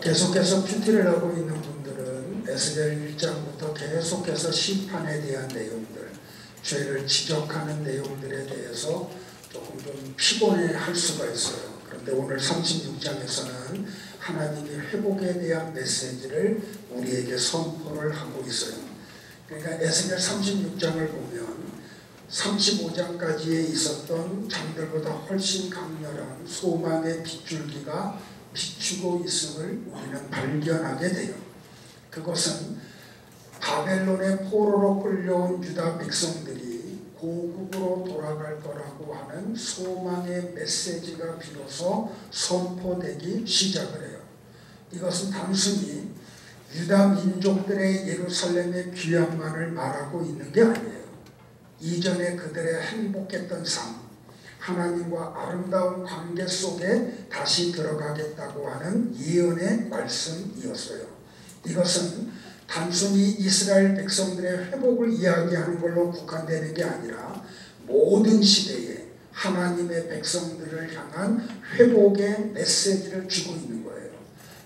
계속해서 큐티를 하고 있는 분들은 에스겔 1장부터 계속해서 심판에 대한 내용들, 죄를 지적하는 내용들에 대해서 조금 좀 피곤해할 수가 있어요. 그런데 오늘 36장에서는 하나님이 회복에 대한 메시지를 우리에게 선포를 하고 있어요. 그러니까 에스겔 36장을 보면 35장까지에 있었던 장들보다 훨씬 강렬한 소망의 빗줄기가 비추고 있음을 우리는 발견하게 돼요. 그것은 바벨론의 포로로 끌려온 유다 백성들이 고국으로 돌아갈 거라고 하는 소망의 메시지가 비로소 선포되기 시작을 해요. 이것은 단순히 유다 민족들의 예루살렘의 귀함만을 말하고 있는 게 아니에요. 이전에 그들의 행복했던 삶, 하나님과 아름다운 관계 속에 다시 들어가겠다고 하는 예언의 말씀이었어요. 이것은 단순히 이스라엘 백성들의 회복을 이야기하는 걸로 국한되는 게 아니라 모든 시대에 하나님의 백성들을 향한 회복의 메시지를 주고 있는 거예요.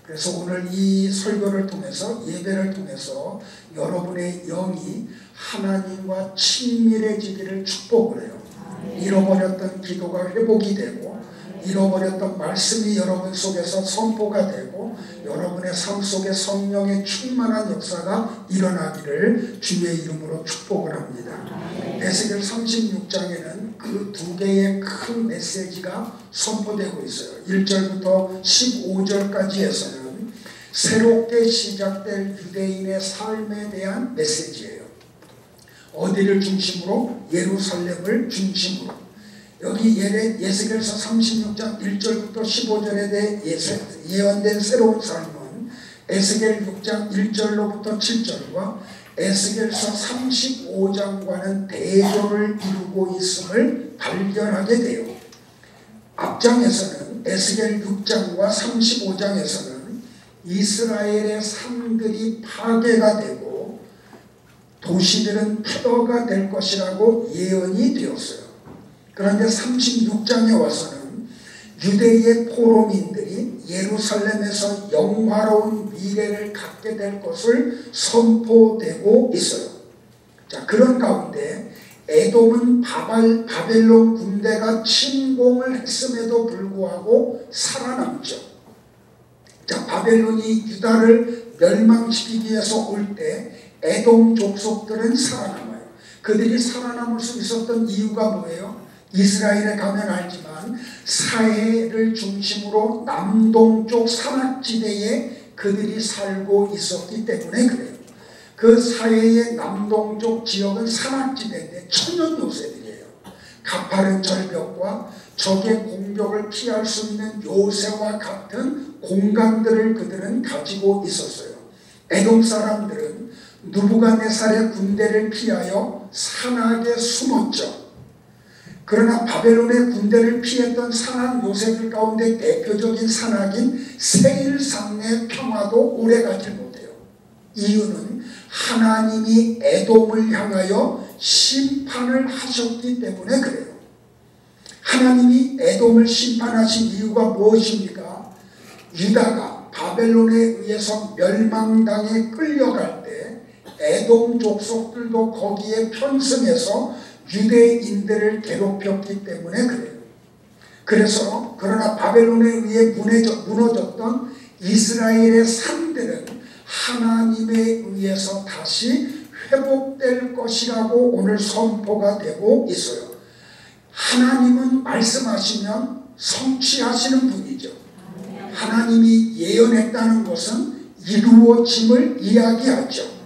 그래서 오늘 이 설교를 통해서, 예배를 통해서 여러분의 영이 하나님과 친밀해지기를 축복을 해요. 잃어버렸던 기도가 회복이 되고, 잃어버렸던 말씀이 여러분 속에서 선포가 되고, 여러분의 삶 속에 성령의 충만한 역사가 일어나기를 주의 이름으로 축복을 합니다. 에스겔 36장에는 그 두 개의 큰 메시지가 선포되고 있어요. 1절부터 15절까지에서는 새롭게 시작될 유대인의 삶에 대한 메시지예요. 어디를 중심으로? 예루살렘을 중심으로. 여기 에스겔서 36장 1절부터 15절에 대해 예언된 새로운 삶은 에스겔 6장 1절로부터 7절과 에스겔서 35장과는 대조를 이루고 있음을 발견하게 돼요. 앞장에서는 에스겔 6장과 35장에서는 이스라엘의 산들이 파괴가 되고 도시들은 폐허가 될 것이라고 예언이 되었어요. 그런데 36장에 와서는 유대의 포로민들이 예루살렘에서 영화로운 미래를 갖게 될 것을 선포되고 있어요. 자, 그런 가운데 에돔은 바벨론 군대가 침공을 했음에도 불구하고 살아남죠. 자, 바벨론이 유다를 멸망시키기 위해서 올 때 에돔 족속들은 살아남아요. 그들이 살아남을 수 있었던 이유가 뭐예요? 이스라엘에 가면 알지만 사해를 중심으로 남동쪽 산악지대에 그들이 살고 있었기 때문에 그래요. 그 사해의 남동쪽 지역은 산악지대인데 천연 요새들이에요. 가파른 절벽과 적의 공격을 피할 수 있는 요새와 같은 공간들을 그들은 가지고 있었어요. 에돔 사람들은 느부갓네살의 군대를 피하여 산악에 숨었죠. 그러나 바벨론의 군대를 피했던 산악 요새들 가운데 대표적인 산악인 세일산의 평화도 오래가지 못해요. 이유는 하나님이 에돔을 향하여 심판을 하셨기 때문에 그래요. 하나님이 에돔을 심판하신 이유가 무엇입니까? 유다가 바벨론에 의해서 멸망당에 끌려갈 때 에돔 족속들도 거기에 편승해서 유대인들을 괴롭혔기 때문에 그래요. 그러나 바벨론에 의해 무너졌던 이스라엘의 산들은 하나님에 의해서 다시 회복될 것이라고 오늘 선포가 되고 있어요. 하나님은 말씀하시면 성취하시는 분이죠. 하나님이 예언했다는 것은 이루어짐을 이야기하죠.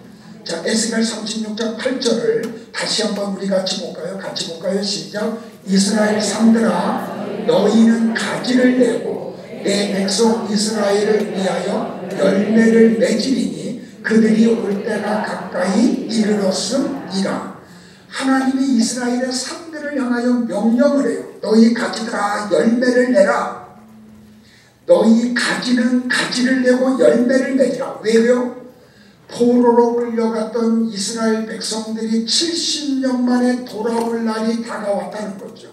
자, 에스겔 36장 8절을 다시 한번 우리 같이 볼까요? 시작. 이스라엘 산들아, 너희는 가지를 내고 내 백성 이스라엘을 위하여 열매를 맺으리니 그들이 올 때가 가까이 이르렀음이라. 하나님이 이스라엘의 산들을 향하여 명령을 해요. 너희 가지들아, 열매를 내라. 너희 가지는 가지를 내고 열매를 맺으라. 왜요? 포로로 끌려갔던 이스라엘 백성들이 70년 만에 돌아올 날이 다가왔다는 거죠.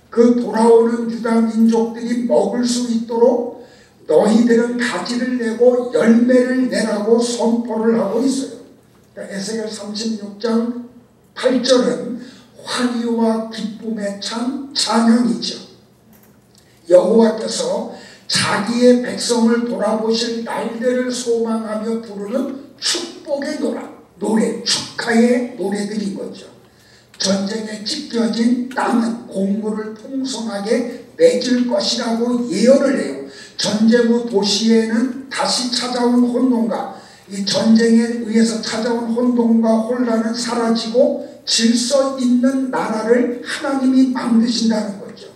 그 돌아오는 유다 민족들이 먹을 수 있도록 너희들은 가지를 내고 열매를 내라고 선포를 하고 있어요. 그러니까 에스겔 36장 8절은 환희와 기쁨에 찬 찬양이죠. 여호와께서 자기의 백성을 돌아보실 날들을 소망하며 부르는 축복의 노래, 축하의 노래들인 거죠. 전쟁에 찢겨진 땅은 곡물을 풍성하게 맺을 것이라고 예언을 해요. 전쟁 후 도시에는 다시 찾아온 혼돈과 이 전쟁에 의해서 찾아온 혼돈과 혼란은 사라지고 질서 있는 나라를 하나님이 만드신다는 거죠.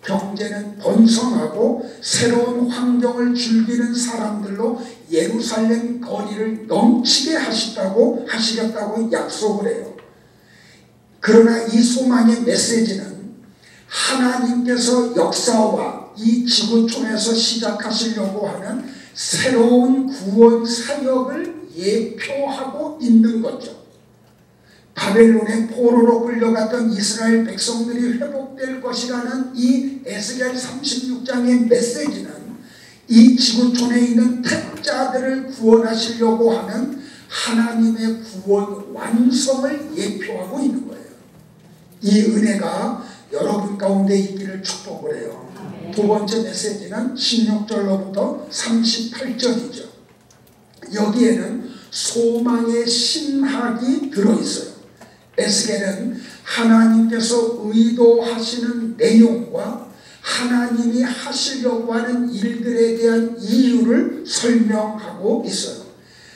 경제는 번성하고 새로운 환경을 즐기는 사람들로 예루살렘 거리를 넘치게 하시겠다고 약속을 해요. 그러나 이 소망의 메시지는 하나님께서 역사와 이 지구촌에서 시작하시려고 하는 새로운 구원 사역을 예표하고 있는 거죠. 바벨론의 포로로 끌려갔던 이스라엘 백성들이 회복될 것이라는 이 에스겔 36장의 메시지는 이 지구촌에 있는 택자들을 구원하시려고 하는 하나님의 구원 완성을 예표하고 있는 거예요. 이 은혜가 여러분 가운데 있기를 축복을 해요. 두 번째 메시지는 16절로부터 38절이죠. 여기에는 소망의 신학이 들어있어요. 에스겔은 하나님께서 의도하시는 내용과 하나님이 하시려고 하는 일들에 대한 이유를 설명하고 있어요.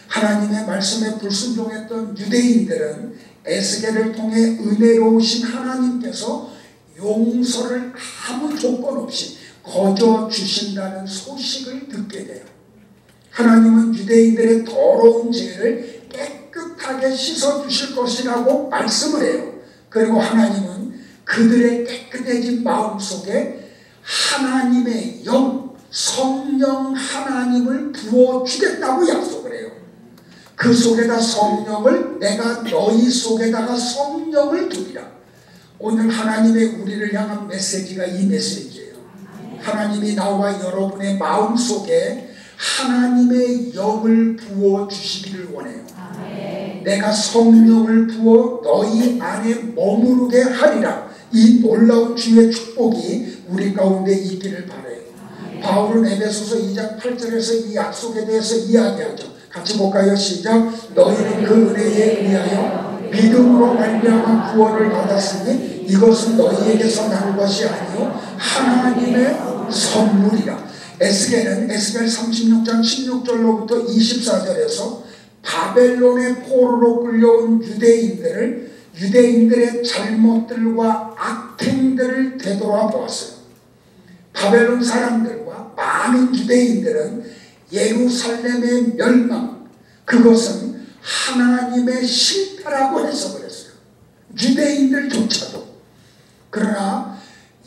하나님의 말씀에 불순종했던 유대인들은 에스겔을 통해 은혜로우신 하나님께서 용서를 아무 조건 없이 거저 주신다는 소식을 듣게 돼요. 하나님은 유대인들의 더러운 죄를 깨끗하게 씻어주실 것이라고 말씀을 해요. 그리고 하나님은 그들의 깨끗해진 마음속에 하나님의 영, 성령 하나님을 부어주겠다고 약속을 해요. 그 속에다 성령을, 내가 너희 속에다가 성령을 두리라. 오늘 하나님의 우리를 향한 메시지가 이 메시지예요. 하나님이 나와 여러분의 마음속에 하나님의 영을 부어주시기를 원해요. 내가 성령을 부어 너희 안에 머무르게 하리라. 이 놀라운 주의 축복이 우리 가운데 있기를 바라요. 바울은 에베소서 2장 8절에서 이 약속에 대해서 이야기하죠. 같이 볼까요? 시작. 너희는 그 은혜에 의하여 믿음으로 말미암아 구원을 받았으니 이것은 너희에게서 난 것이 아니요 하나님의 선물이라. 에스겔은 에스겔 36장 16절로부터 24절에서 바벨론의 포로로 끌려온 유대인들의 잘못들과 악행들을 되돌아보았어요. 바벨론 사람들과 많은 유대인들은 예루살렘의 멸망, 그것은 하나님의 실패라고 해석을 했어요. 유대인들조차도. 그러나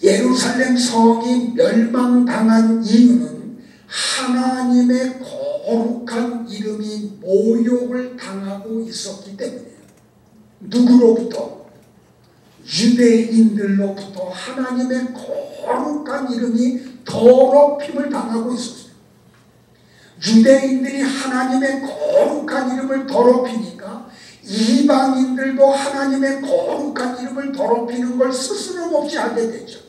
예루살렘 성이 멸망당한 이유는 하나님의 거룩한 이름이 모욕을 당하고 있었기 때문이에요. 누구로부터? 유대인들로부터 하나님의 거룩한 이름이 더럽힘을 당하고 있었어요. 유대인들이 하나님의 거룩한 이름을 더럽히니까 이방인들도 하나님의 거룩한 이름을 더럽히는 걸 스스럼없이 하게 되죠.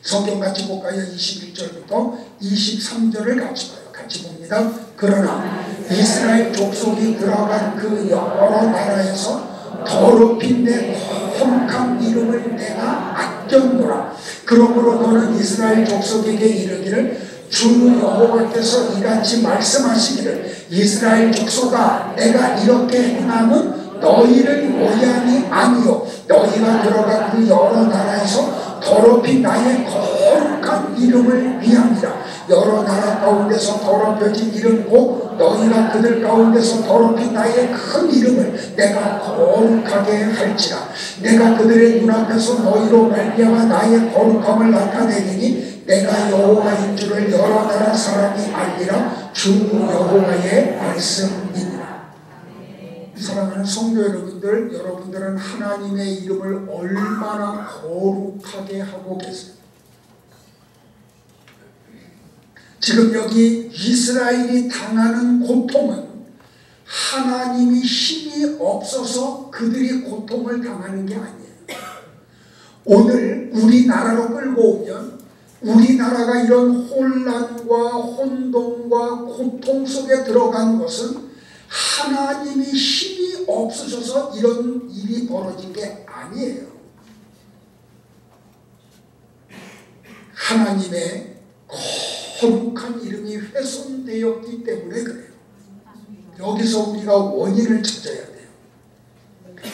성경 같이 볼까요? 21절부터 23절을 같이 봐요. 같이 봅니다. 그러나 이스라엘 족속이 들어간 그 여러 나라에서 더럽힌 내 거룩한 이름을 내가 아꼈노라. 그러므로 너는 이스라엘 족속에게 이르기를 주 여호와께서 이같이 말씀하시기를 이스라엘 족속아 내가 이렇게 행함은 너희를 모양이 아니요 너희가 들어간 그 여러 나라에서 더럽힌 나의 거룩한 이름을 위함이라. 여러 나라 가운데서 더럽혀진 이름 곧 너희가 그들 가운데서 더럽힌 나의 큰 이름을 내가 거룩하게 할지라. 내가 그들의 눈앞에서 너희로 말미암아 나의 거룩함을 나타내리니 내가 여호와인 줄을 여러 나라 사람이 알리라. 주 여호와의 말씀이니라. 사랑하는 성도 여러분들, 여러분들은 하나님의 이름을 얼마나 거룩하게 하고 계세요? 지금 여기 이스라엘이 당하는 고통은 하나님이 힘이 없어서 그들이 고통을 당하는 게 아니에요. 오늘 우리나라로 끌고 오면 우리나라가 이런 혼란과 혼돈과 고통 속에 들어간 것은 하나님이 힘이 없으셔서 이런 일이 벌어진 게 아니에요. 하나님의 거룩한 이름이 훼손되었기 때문에 그래요. 여기서 우리가 원인을 찾아야 돼요.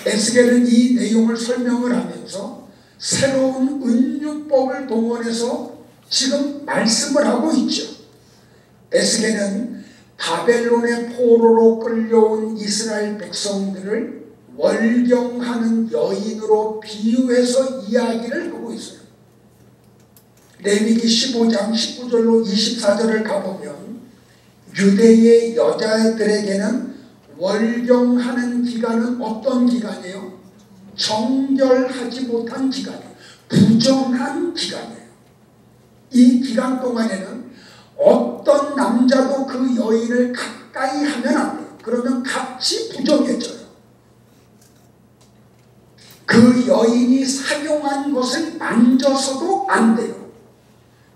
에스겔은 이 내용을 설명을 하면서 새로운 은유법을 동원해서 지금 말씀을 하고 있죠. 에스겔은 바벨론의 포로로 끌려온 이스라엘 백성들을 월경하는 여인으로 비유해서 이야기를 하고 있어요. 레위기 15장 19절로 24절을 가보면 유대의 여자들에게는 월경하는 기간은 어떤 기간이에요? 정결하지 못한 기간이에요. 부정한 기간이에요. 이 기간 동안에는 어떤 남자도 그 여인을 가까이 하면 안 돼요. 그러면 같이 부정해져요. 그 여인이 사용한 것을 만져서도 안 돼요.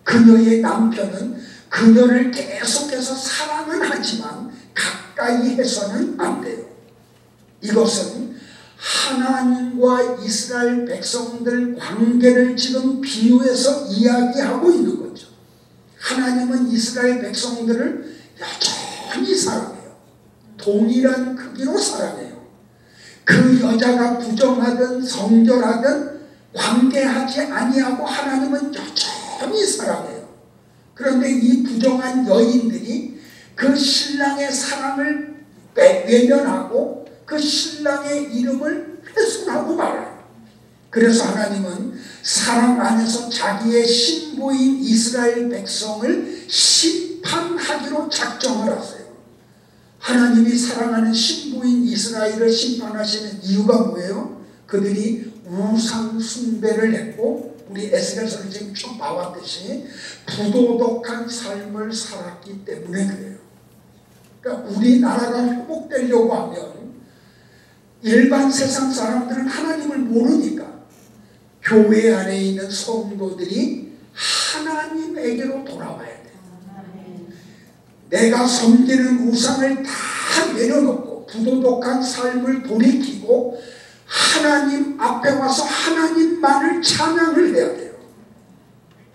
그녀의 남편은 그녀를 계속해서 사랑은 하지만 가까이 해서는 안 돼요. 이것은 하나님과 이스라엘 백성들 관계를 지금 비유해서 이야기하고 있는 거죠. 하나님은 이스라엘 백성들을 여전히 사랑해요. 동일한 크기로 사랑해요. 그 여자가 부정하든 성결하든 관계하지 아니하고 하나님은 여전히 사랑해요. 그런데 이 부정한 여인들이 그 신랑의 사랑을 외면하고 그 신랑의 이름을 훼손하고 말아요. 그래서 하나님은 사랑 안에서 자기의 신부인 이스라엘 백성을 심판하기로 작정을 하세요. 하나님이 사랑하는 신부인 이스라엘을 심판하시는 이유가 뭐예요? 그들이 우상 숭배를 했고 우리 에스겔서를 지금 쭉 봐왔듯이 부도덕한 삶을 살았기 때문에 그래요. 그러니까 우리나라가 회복되려고 하면 일반 세상 사람들은 하나님을 모르니까 교회 안에 있는 성도들이 하나님에게로 돌아와야 돼요. 내가 섬기는 우상을 다 내려놓고 부도덕한 삶을 돌이키고 하나님 앞에 와서 하나님만을 찬양을 해야 돼요.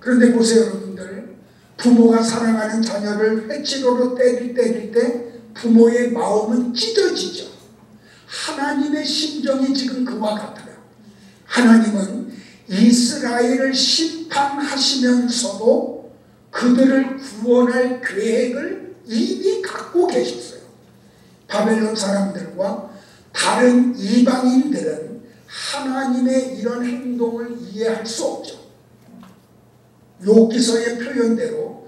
그런데 보세요 여러분들, 부모가 사랑하는 자녀를 회치로로 때릴 때 부모의 마음은 찢어지죠. 하나님의 심정이 지금 그와 같아요. 하나님은 이스라엘을 심판하시면서도 그들을 구원할 계획을 이미 갖고 계셨어요. 바벨론 사람들과 다른 이방인들은 하나님의 이런 행동을 이해할 수 없죠. 욥기서의 표현대로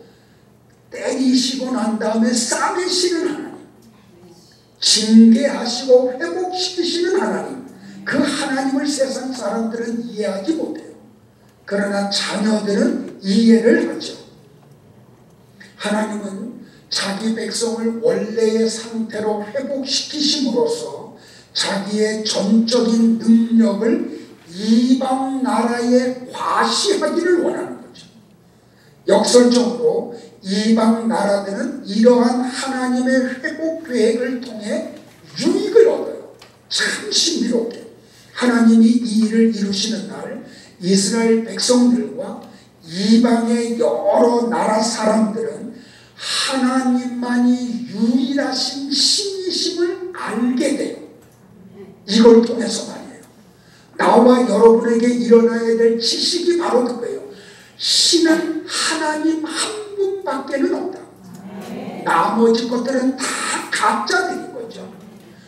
때리시고 난 다음에 싸매시는 하나님, 징계하시고 회복시키시는 하나님, 그 하나님을 세상 사람들은 이해하지 못해요. 그러나 자녀들은 이해를 하죠. 하나님은 자기 백성을 원래의 상태로 회복시키심으로써 자기의 전적인 능력을 이방 나라에 과시하기를 원하는 거죠. 역설적으로 이방 나라들은 이러한 하나님의 회복 계획을 통해 유익을 얻어요. 참 신비롭게 하나님이 이 일을 이루시는 날 이스라엘 백성들과 이방의 여러 나라 사람들은 하나님만이 유일하신 신이심을 알게 돼요. 이걸 통해서 말이에요. 나와 여러분에게 일어나야 될 지식이 바로 그거예요. 신은 하나님 한 분밖에는 없다. 나머지 것들은 다 가짜들인 거죠.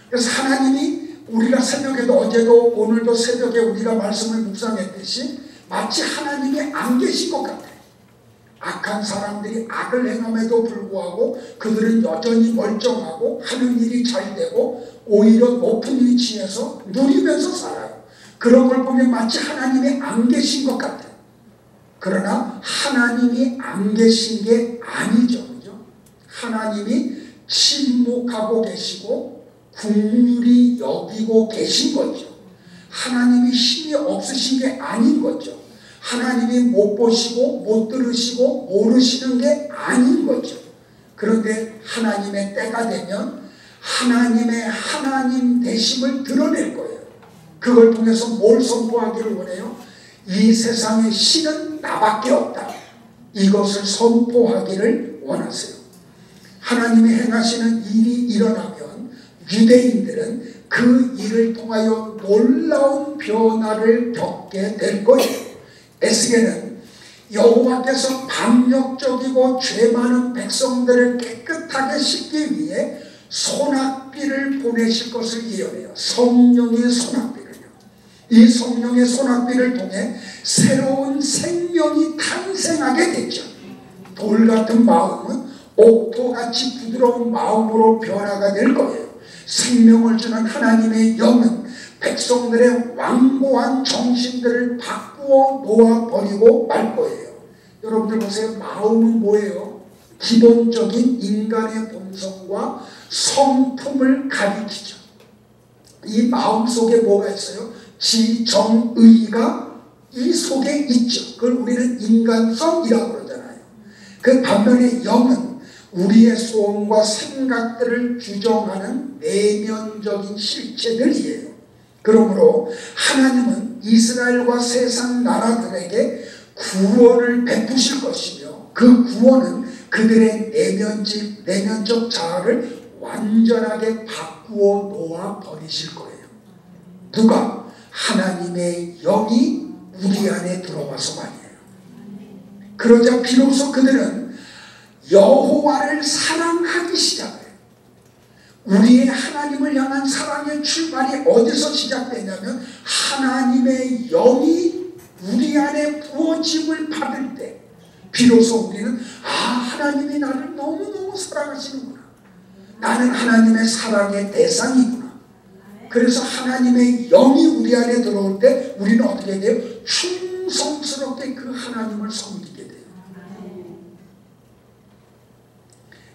그래서 하나님이 우리가 새벽에도 어제도 오늘도 새벽에 우리가 말씀을 묵상했듯이 마치 하나님이 안 계신 것 같아요. 악한 사람들이 악을 행함에도 불구하고 그들은 여전히 멀쩡하고 하는 일이 잘 되고 오히려 높은 위치에서 누리면서 살아요. 그런 걸 보면 마치 하나님이 안 계신 것 같아요. 그러나 하나님이 안 계신 게 아니죠. 그죠? 하나님이 침묵하고 계시고 긍휼히 여기고 계신 거죠. 하나님이 힘이 없으신 게 아닌 거죠. 하나님이 못 보시고 못 들으시고 모르시는 게 아닌 거죠. 그런데 하나님의 때가 되면 하나님의 하나님 되심을 드러낼 거예요. 그걸 통해서 뭘 선포하기를 원해요? 이 세상의 신은 나밖에 없다. 이것을 선포하기를 원하세요. 하나님이 행하시는 일이 일어나면 유대인들은 그 일을 통하여 놀라운 변화를 겪게 될 거예요. 에스겔은 여호와께서 반역적이고 죄 많은 백성들을 깨끗하게 씻기 위해 소낙비를 보내실 것을 예언해요. 성령의 소낙비를요. 이 성령의 소낙비를 통해 새로운 생명이 탄생하게 됐죠. 돌 같은 마음은 옥토같이 부드러운 마음으로 변화가 될 거예요. 생명을 주는 하나님의 영은 백성들의 완고한 정신들을 바꾸어 놓아버리고 말 거예요. 여러분들 보세요. 마음은 뭐예요? 기본적인 인간의 본성과 성품을 가리키죠. 이 마음 속에 뭐가 있어요? 지정의가 이 속에 있죠. 그걸 우리는 인간성이라고 그러잖아요. 그 반면에 영은 우리의 소원과 생각들을 규정하는 내면적인 실체들이에요. 그러므로 하나님은 이스라엘과 세상 나라들에게 구원을 베푸실 것이며 그 구원은 그들의 내면적 자아를 완전하게 바꾸어 놓아 버리실 거예요. 누가? 하나님의 영이 우리 안에 들어와서 말이에요. 그러자 비로소 그들은 여호와를 사랑하기 시작해요. 우리의 하나님을 향한 사랑의 출발이 어디서 시작되냐면 하나님의 영이 우리 안에 부어짐을 받을 때 비로소 우리는 하나님이 나를 너무너무 사랑하시는구나. 나는 하나님의 사랑의 대상이구나. 그래서 하나님의 영이 우리 안에 들어올 때 우리는 어떻게 돼요? 충성스럽게 그 하나님을 섬기게 돼요.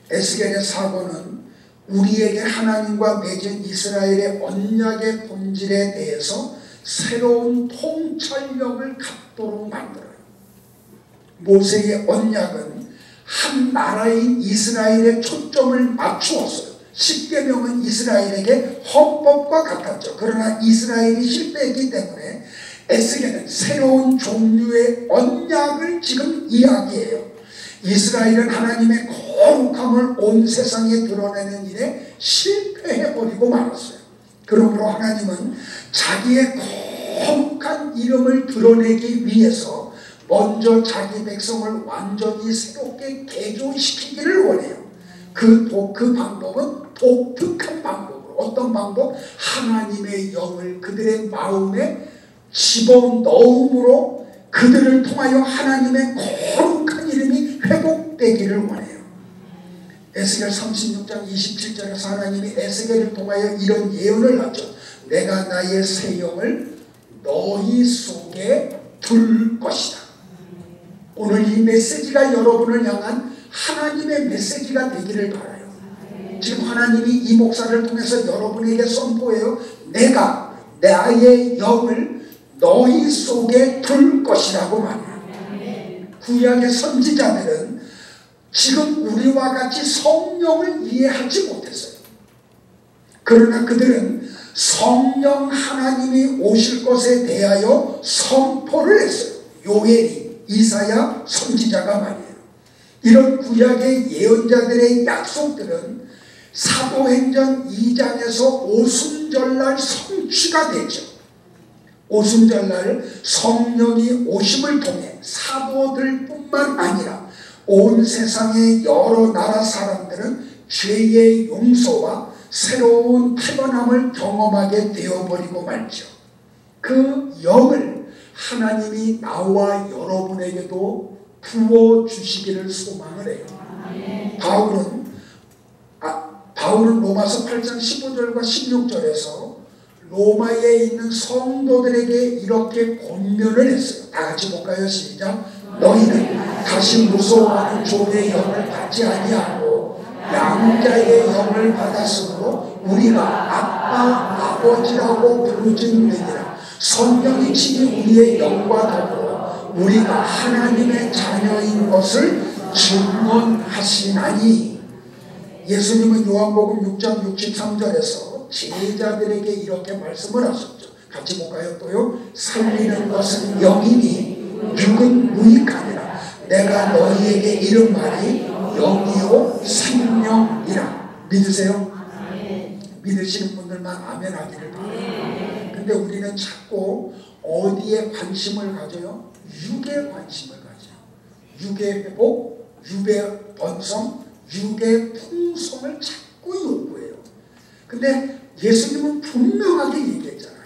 에스겔의 사고는 우리에게 하나님과 맺은 이스라엘의 언약의 본질에 대해서 새로운 통찰력을 갖도록 만들어요. 모세의 언약은 한 나라인 이스라엘에 초점을 맞추었어요. 십계명은 이스라엘에게 헌법과 같았죠. 그러나 이스라엘이 실패했기 때문에 에스겔은 새로운 종류의 언약을 지금 이야기해요. 이스라엘은 하나님의 거룩함을 온 세상에 드러내는 일에 실패해버리고 말았어요. 그러므로 하나님은 자기의 거룩한 이름을 드러내기 위해서 먼저 자기 백성을 완전히 새롭게 개조시키기를 원해요. 그 방법은 독특한 방법으로. 어떤 방법? 하나님의 영을 그들의 마음에 집어넣음으로 그들을 통하여 하나님의 거룩한 이름이 회복되기를 원해요. 에스겔 36장 27절에서 하나님이 에스겔을 통하여 이런 예언을 하죠. 내가 나의 새 영을 너희 속에 둘 것이다. 오늘 이 메시지가 여러분을 향한 하나님의 메시지가 되기를 바라요. 지금 하나님이 이 목사를 통해서 여러분에게 선포해요. 내가 나의 영을 너희 속에 둘 것이라고 말해요. 구약의 선지자들은 지금 우리와 같이 성령을 이해하지 못했어요. 그러나 그들은 성령 하나님이 오실 것에 대하여 선포를 했어요. 요엘이, 이사야 선지자가 말이에요. 이런 구약의 예언자들의 약속들은 사도행전 2장에서 오순절날 성취가 되죠. 오순절날 성령이 오심을 통해 사도들뿐만 아니라 온 세상의 여러 나라 사람들은 죄의 용서와 새로운 태어남을 경험하게 되어버리고 말죠. 그 영을 하나님이 나와 여러분에게도 부어주시기를 소망을 해요. 바울은 로마서 8장 15절과 16절에서 로마에 있는 성도들에게 이렇게 권면을 했어요. 다 같이 볼까요? 시작. 너희는 다시 무서워하는 종의 영을 받지 아니하고 양자의 영을 받았으므로 우리가 아빠 아버지라고 부르짖느니라. 성령이 친히 우리의 영과 더불어 우리가 하나님의 자녀인 것을 증언하시나니. 예수님은 요한복음 6장 63절에서 제자들에게 이렇게 말씀을 하셨죠. 같이 볼까요? 또요. 살리는 것은 영이니 육은 무익하니라. 내가 너희에게 이른 말이 영이요 생명이라. 믿으세요? 믿으시는 분들만 아멘 하기를 바랍니다. 근데 우리는 자꾸 어디에 관심을 가져요? 육에 관심을 가져요. 육의 회복, 육의 번성, 육의 풍성을 자꾸 요구해요. 근데 예수님은 분명하게 얘기했잖아요.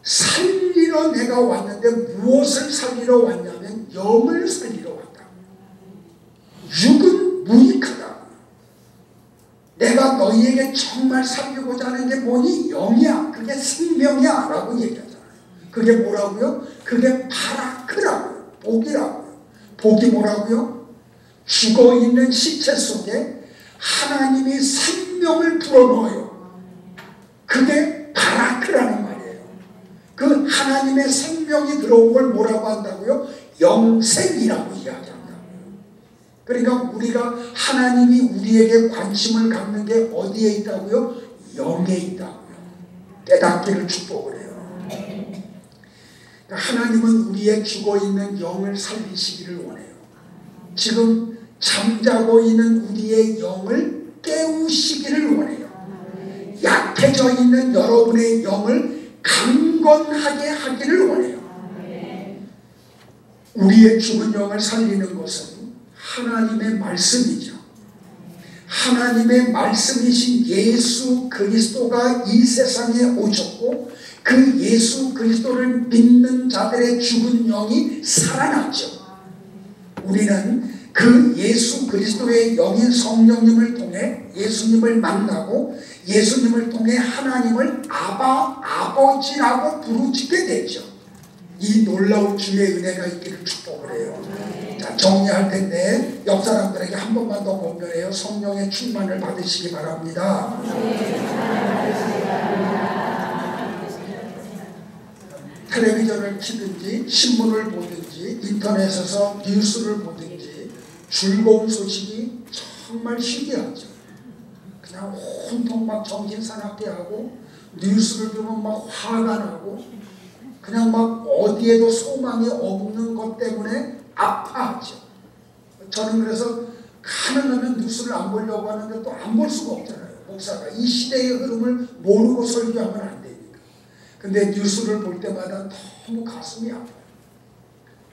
살리러 내가 왔는데 무엇을 살리러 왔냐면 영을 살리러 왔다. 육은 무익하다. 내가 너희에게 정말 살리고자 하는 게 뭐니? 영이야. 그게 생명이야 라고 얘기하잖아요. 그게 뭐라고요? 그게 바라크라고요. 복이라고요. 복이 뭐라고요? 죽어있는 시체 속에 하나님이 생명을 불어넣어요. 그게 바라크라는 말이에요. 그 하나님의 생명이 들어온 걸 뭐라고 한다고요? 영생이라고 이야기한다고요. 그러니까 우리가 하나님이 우리에게 관심을 갖는 게 어디에 있다고요? 영에 있다고요. 깨닫기를 축복을 해요. 그러니까 하나님은 우리의 죽어있는 영을 살리시기를 원해요. 지금 잠자고 있는 우리의 영을 깨우시기를 원해요. 약해져 있는 여러분의 영을 강건하게 하기를 원해요. 우리의 죽은 영을 살리는 것은 하나님의 말씀이죠. 하나님의 말씀이신 예수 그리스도가 이 세상에 오셨고 그 예수 그리스도를 믿는 자들의 죽은 영이 살아났죠. 우리는 그 예수 그리스도의 영인 성령님을 통해 예수님을 만나고 예수님을 통해 하나님을 아바 아버지라고 부르짖게 되죠. 이 놀라운 주의 은혜가 있기를 축복을 해요. 자, 정리할 텐데 옆 사람들에게 한 번만 더 권면해요. 성령의 충만을 받으시기 바랍니다. 텔레비전을 키든지 신문을 보든지 인터넷에서 뉴스를 보든지 즐거운 소식이 정말 희귀하죠. 그냥 온통 막 정신 사납게 하고 뉴스를 보면 막 화가 나고 그냥 막 어디에도 소망이 없는 것 때문에 아파하죠. 저는 그래서 가능하면 뉴스를 안 보려고 하는데 또 안 볼 수가 없잖아요. 목사가 이 시대의 흐름을 모르고 설교하면 안 되니까. 근데 뉴스를 볼 때마다 너무 가슴이 아파요.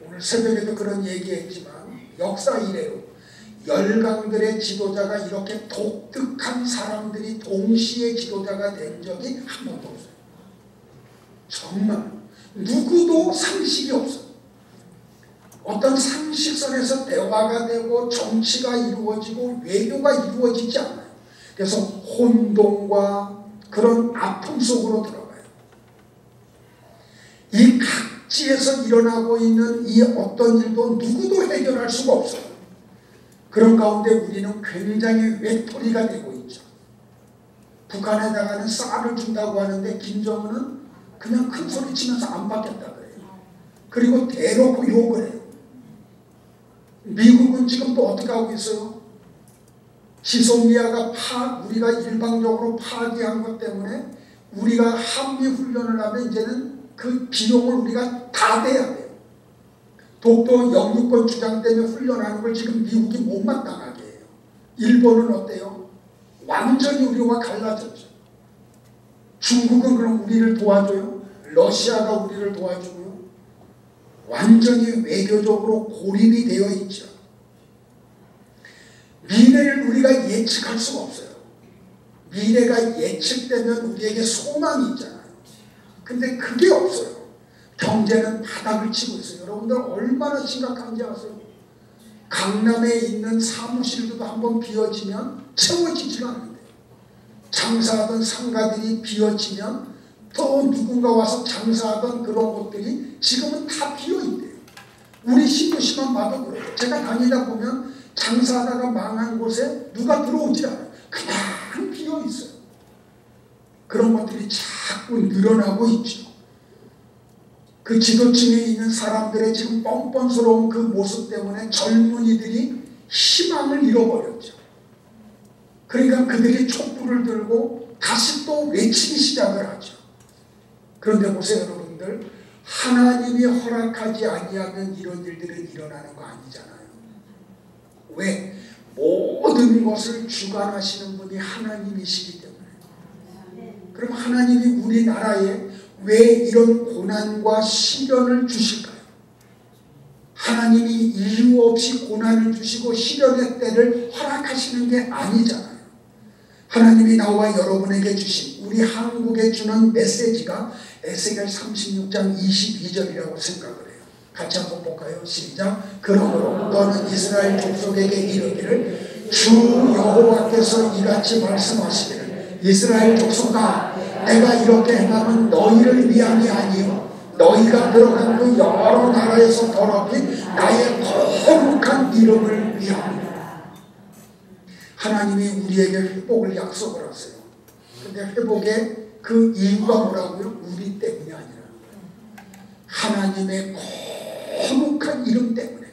오늘 새벽에도 그런 얘기했지만 역사 이래로 열강들의 지도자가 이렇게 독특한 사람들이 동시에 지도자가 된 적이 한 번도 없어요. 정말 누구도 상식이 없어요. 어떤 상식선에서 대화가 되고 정치가 이루어지고 외교가 이루어지지 않아요. 그래서 혼돈과 그런 아픔 속으로 들어가요. 이 각지에서 일어나고 있는 이 어떤 일도 누구도 해결할 수가 없어요. 그런 가운데 우리는 굉장히 외톨이가 되고 있죠. 북한에다가는 쌀을 준다고 하는데 김정은은 그냥 큰 소리 치면서 안 받겠다 그래요. 그리고 대놓고 욕을 해요. 미국은 지금 또 어떻게 하고 있어요? 지소미아가 우리가 일방적으로 파기한 것 때문에 우리가 한미 훈련을 하면 이제는 그 비용을 우리가 다 대야 돼요. 독도 영유권 주장 때문에 훈련하는 걸 지금 미국이 못마땅하게 해요. 일본은 어때요? 완전히 우리와 갈라졌죠. 중국은 그럼 우리를 도와줘요? 러시아가 우리를 도와주고요. 완전히 외교적으로 고립이 되어 있죠. 미래를 우리가 예측할 수가 없어요. 미래가 예측되면 우리에게 소망이 있잖아요. 근데 그게 없어요. 경제는 바닥을 치고 있어요. 여러분들 얼마나 심각한지 아세요? 강남에 있는 사무실도 한번 비어지면 채워지지가 않는데 장사하던 상가들이 비어지면 또 누군가 와서 장사하던 그런 곳들이 지금은 다 비어있대요. 우리 신도시만 봐도 그래요. 제가 다니다 보면 장사하다가 망한 곳에 누가 들어오지 않아요. 그냥 비어 있어요. 그런 것들이 자꾸 늘어나고 있죠. 그 지도층에 있는 사람들의 지금 뻔뻔스러운 그 모습 때문에 젊은이들이 희망을 잃어버렸죠. 그러니까 그들이 촛불을 들고 다시 또 외치기 시작을 하죠. 그런데 보세요 여러분들, 하나님이 허락하지 아니하면 이런 일들은 일어나는 거 아니잖아요. 왜? 모든 것을 주관하시는 분이 하나님이시기 때문에. 그럼 하나님이 우리나라에 왜 이런 고난과 시련을 주실까요? 하나님이 이유 없이 고난을 주시고 시련의 때를 허락하시는 게 아니잖아요. 하나님이 나와 여러분에게 주신, 우리 한국에 주는 메시지가 에스겔 36장 22절이라고 생각을 해요. 같이 한번 볼까요? 시작. 그러므로 너는 이스라엘 족속에게 이르기를 주 여호와께서 이같이 말씀하시기를 이스라엘 족속아, 내가 이렇게 행함은 너희를 위함이 아니요 너희가 들어간 그 여러 나라에서 더럽힌 나의 거룩한 이름을 위함이라. 하나님이 우리에게 회복을 약속을 하세요. 근데 회복의 그 이유가 뭐라고요? 우리 때문이 아니라 하나님의 거룩한 이름 때문에.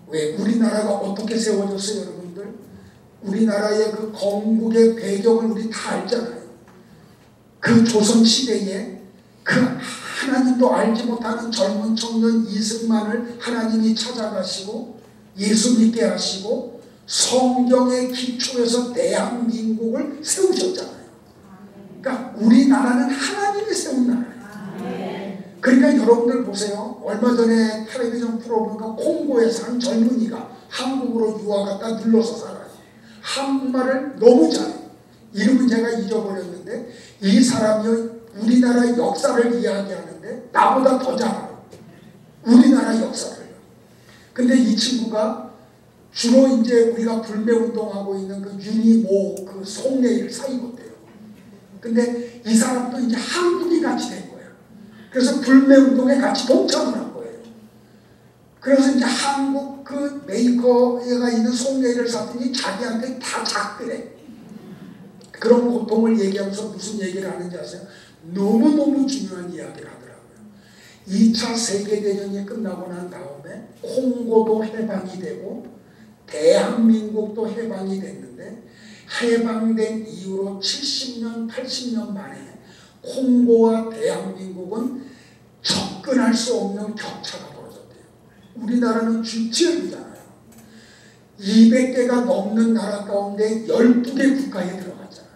왜? 우리나라가 어떻게 세워졌어요 여러분들? 우리나라의 그 건국의 배경을 우리 다 알잖아요. 그 조선시대에 그 하나님도 알지 못하는 젊은 청년 이승만을 하나님이 찾아가시고 예수 믿게 하시고 성경의 기초에서 대한민국을 세우셨잖아요. 그러니까 우리나라는 하나님이 세운 나라예요. 그러니까 여러분들 보세요. 얼마 전에 텔레비전 프로그램과 콩고에서 한 젊은이가 한국으로 유학 갔다 눌러서 살아요. 한국말을 너무 잘해요. 이름은 제가 잊어버렸는데 이 사람이 우리나라의 역사를 이야기하는데 나보다 더 잘 알아요. 우리나라 역사를. 근데 이 친구가 주로 이제 우리가 불매운동하고 있는 그 유니모 그 속내를 사입었대요. 근데 이 사람도 이제 한국이 같이 된 거예요. 그래서 불매운동에 같이 동참을 한 거예요. 그래서 이제 한국 그 메이커가 있는 속내를 샀더니 자기한테 다 작더래. 그런 고통을 얘기하면서 무슨 얘기를 하는지 아세요? 너무너무 중요한 이야기를 하더라고요. 2차 세계대전이 끝나고 난 다음에 콩고도 해방이 되고 대한민국도 해방이 됐는데 해방된 이후로 70년, 80년 만에 콩고와 대한민국은 접근할 수 없는 격차가 벌어졌대요. 우리나라는 G7이잖아요. 200개가 넘는 나라 가운데 12개 국가에 들어갔잖아요.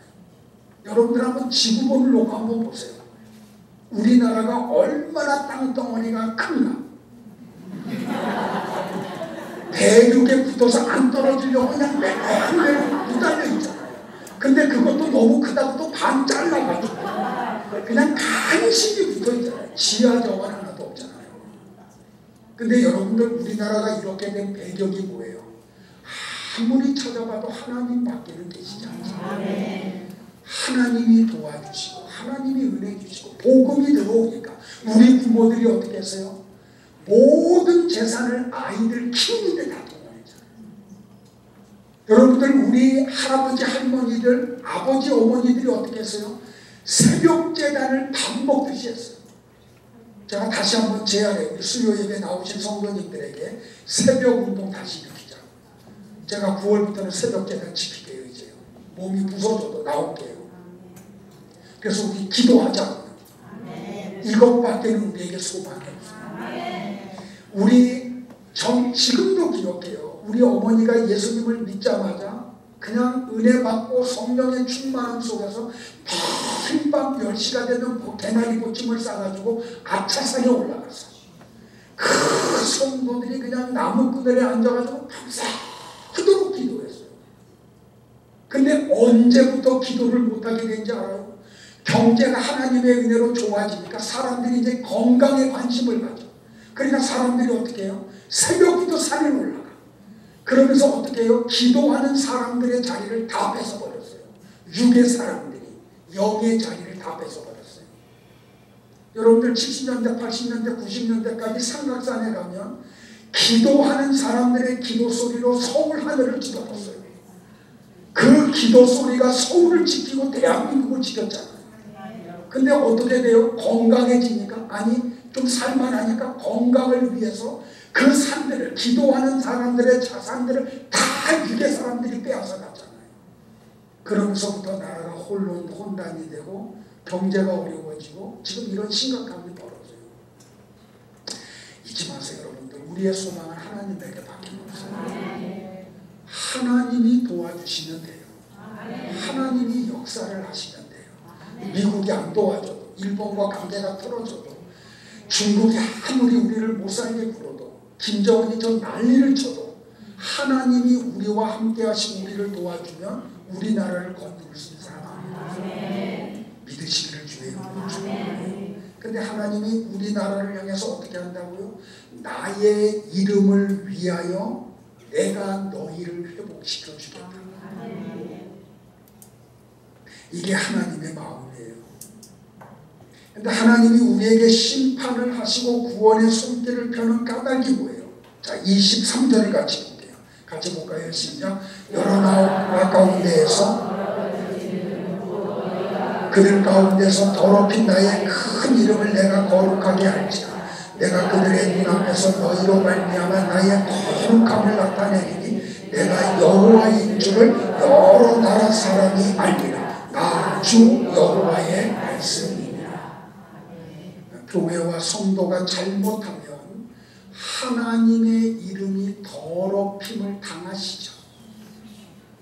여러분들 한번 지구본을 놓고 한번 보세요. 우리나라가 얼마나 땅덩어리가 큰가. 대륙에 붙어서 안 떨어지려고 그냥 매일 부달려 있잖아요. 근데 그것도 너무 크다고 또 반 잘라가지고 그냥 간신히 붙어 있잖아요. 지하 정원 하나도 없잖아요. 근데 여러분들 우리나라가 이렇게 된 배경이 뭐예요? 아무리 찾아봐도 하나님밖에는 계시지 않습니다. 하나님이 도와주시고 하나님이 은혜 주시고 복음이 들어오니까 우리 부모들이 어떻게 했어요? 모든 재산을 아이들 키우는데 다 동원했잖아요. 여러분들 우리 할아버지 할머니들 아버지 어머니들이 어떻게 했어요? 새벽 재단을 밥 먹듯이 했어요. 제가 다시 한번 제안해요. 수요 예배 나오신 성도님들에게 새벽 운동 다시 일으키자. 제가 9월부터는 새벽 재단 지킬게요. 이제 몸이 부서져도 나올게요. 그래서 우리 기도하자. 이것밖에는 우리에게 소망이 없어요. 우리 지금도 기억해요. 우리 어머니가 예수님을 믿자마자 그냥 은혜 받고 성령의 충만함 속에서 매일 밤 10시가 되면 대나리 보침을 싸가지고 아차산에 올라갔어요. 그 성도들이 그냥 나무 그늘에 앉아가지고 밤새도록 기도했어요. 근데 언제부터 기도를 못하게 된지 알아요? 경제가 하나님의 은혜로 좋아지니까 사람들이 이제 건강에 관심을 가져. 그러니까 사람들이 어떻게 해요? 새벽부터 산에 올라가. 그러면서 어떻게 해요? 기도하는 사람들의 자리를 다 뺏어버렸어요. 육의 사람들이 영의 자리를 다 뺏어버렸어요. 여러분들 70년대, 80년대, 90년대까지 삼각산에 가면 기도하는 사람들의 기도 소리로 서울 하늘을 지켜봤어요. 그 기도 소리가 서울을 지키고 대한민국을 지켰잖아요. 근데 어떻게 돼요? 건강해지니까, 아니 좀 살만하니까 건강을 위해서 그 산들을, 기도하는 사람들의 자산들을 다 유대 사람들이 빼앗아 갔잖아요. 그러면서부터 나라가 혼란이 되고 경제가 어려워지고 지금 이런 심각함이 벌어져요. 잊지 마세요 여러분들. 우리의 소망은 하나님에게 밖에 없어요. 하나님이 도와주시면 돼요. 하나님이 역사를 하시면 돼요. 미국이 안 도와줘도, 일본과 관계가 틀어져도, 중국이 아무리 우리를 못살게 굴어도, 김정은이 저 난리를 쳐도 하나님이 우리와 함께 하신 우리를 도와주면 우리나라를 건드릴 수 있는 사람입니다. 믿으시기를 주의 이름으로 축원해요. 근데 하나님이 우리나라를 향해서 어떻게 한다고요? 나의 이름을 위하여 내가 너희를 회복시켜 주겠다. 이게 하나님의 마음이에요. 근데 하나님이 우리에게 심판을 하시고 구원의 손길을 펴는 까닭이 뭐예요? 자, 23절을 같이 볼게요. 같이 볼까요? 시작. 여러 나라 가운데에서 그들 가운데서 더럽힌 나의 큰 이름을 내가 거룩하게 할지라. 내가 그들의 눈앞에서 너희로 말미암아 나의 거룩함을 나타내리니 내가 여호와인 줄을 여러 나라 사람이 알리라. 나 주 여호와의 말씀이니라. 교회와 성도가 잘못하면 하나님의 이름이 더럽힘을 당하시죠.